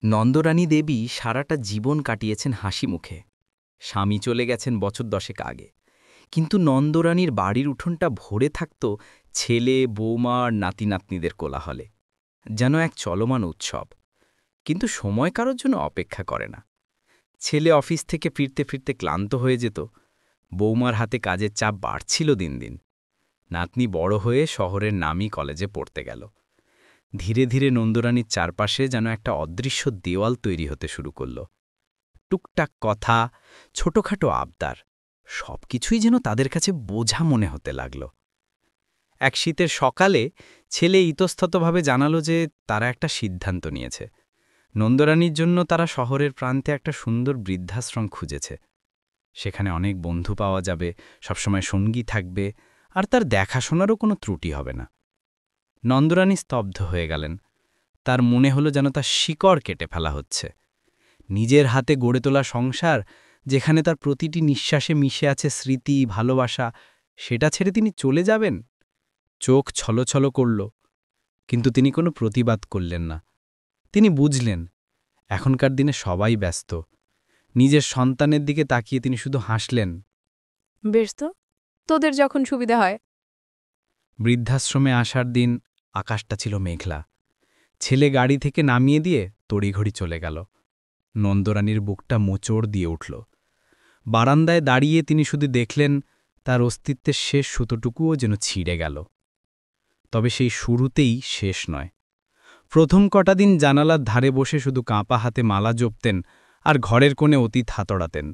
নন্দরানী দেবী সারাটা জীবন কাটিয়েছেন হাসি মুখে। স্বামী চলে গেছেন বছর 10 আগে, কিন্তু নন্দরানীর বাড়ির উঠোনটা ভরে থাকত ছেলে, বৌমা আর নাতি-নাতনিদের কোলাহলে। যেন এক চলমান উৎসব। কিন্তু সময় কারোর জন্য অপেক্ষা করে না। ছেলে অফিস থেকে ফিরতে ফিরতে ক্লান্ত হয়ে যেত, বৌমার হাতে কাজের চাপ বাড়ছিল দিন দিন। নাতনি বড় হয়ে শহরের নামী কলেজে পড়তে গেল। ধীরে ধীরে নন্দরানীর চারপাশে যেন একটা অদৃশ্য দেওয়াল তৈরি হতে শুরু করল। টুকটাক কথা, ছোটখাটো আবদার, সবকিছুই যেন তাদের কাছে বোঝা মনে হতে লাগল। এক শীতের সকালে ছেলে ইতস্ততভাবে জানালো যে তারা একটা সিদ্ধান্ত নিয়েছে। নন্দরানীর জন্য তারা শহরের প্রান্তে একটা সুন্দর বৃদ্ধাশ্রম খুঁজেছে। সেখানে অনেক বন্ধু পাওয়া যাবে, সবসময় সঙ্গী থাকবে, আর তার দেখাশোনারও কোনো ত্রুটি হবে না। নন্দরানী স্তব্ধ হয়ে গেলেন। তার মনে হলো যেন তার শিকড় কেটে ফেলা হচ্ছে। নিজের হাতে গড়ে তোলা সংসার, যেখানে তার প্রতিটি নিঃশ্বাসে মিশে আছে স্মৃতি, ভালোবাসা, সেটা ছেড়ে তিনি চলে যাবেন। চোখ ছলছল করল, কিন্তু তিনি কোনো প্রতিবাদ করলেন না। তিনি বুঝলেন, এখনকার দিনে সবাই ব্যস্ত। নিজের সন্তানের দিকে তাকিয়ে তিনি শুধু হাসলেন। বেশ তো, তোদের যখন সুবিধা হয়। বৃদ্ধাশ্রমে আসার দিন আকাশটা ছিল মেঘলা। ছেলে গাড়ি থেকে নামিয়ে দিয়ে তড়িঘড়ি চলে গেল। নন্দরানীর বুকটা মোচড় দিয়ে উঠল। বারান্দায় দাঁড়িয়ে তিনি শুধু দেখলেন তার অস্তিত্বের শেষ সুতোটুকুও যেন ছিঁড়ে গেল। তবে সেই শুরুতেই শেষ নয়। প্রথম কটা দিন জানালার ধারে বসে শুধু কাঁপা হাতে মালা জপতেন আর ঘরের কোণে অতীত হাতড়াতেন।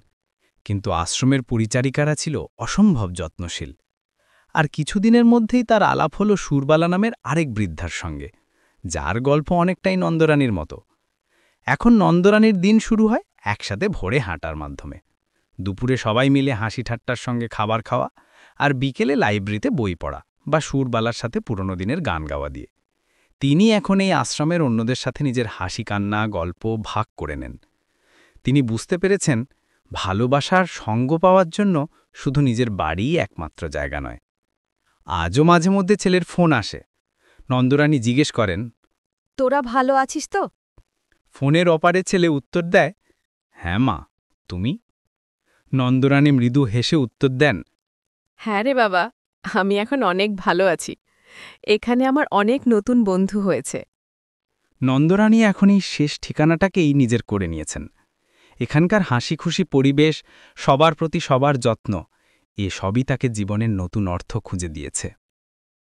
কিন্তু আশ্রমের পরিচারিকারা ছিল অসম্ভব যত্নশীল। আর কিছুদিনের মধ্যেই তার আলাপ হল সুরবালা নামের আরেক বৃদ্ধার সঙ্গে, যার গল্প অনেকটাই নন্দরানীর মতো। এখন নন্দরানীর দিন শুরু হয় একসাথে ভোরে হাঁটার মাধ্যমে। দুপুরে সবাই মিলে হাসি ঠাট্টার সঙ্গে খাবার খাওয়া, আর বিকেলে লাইব্রেরিতে বই পড়া বা সুরবালার সাথে পুরনো দিনের গান গাওয়া দিয়ে। তিনি এখন এই আশ্রমের অন্যদের সাথে নিজের হাসি কান্না গল্প ভাগ করে নেন। তিনি বুঝতে পেরেছেন, ভালোবাসার সঙ্গ পাওয়ার জন্য শুধু নিজের বাড়িই একমাত্র জায়গা নয়। আজও মাঝে মধ্যে ছেলের ফোন আসে। নন্দরানী জিজ্ঞেস করেন, তোরা ভালো আছিস তো? ফোনের অপারে ছেলে উত্তর দেয়, হ্যাঁ মা, তুমি? নন্দরানী মৃদু হেসে উত্তর দেন, হ্যাঁ রে বাবা, আমি এখন অনেক ভালো আছি। এখানে আমার অনেক নতুন বন্ধু হয়েছে। নন্দরানী এখন এই শেষ ঠিকানাটাকেই নিজের করে নিয়েছেন। এখানকার হাসি খুশি পরিবেশ, সবার প্রতি সবার যত্ন, এ সবই তাকে জীবনের নতুন অর্থ খুঁজে দিয়েছে।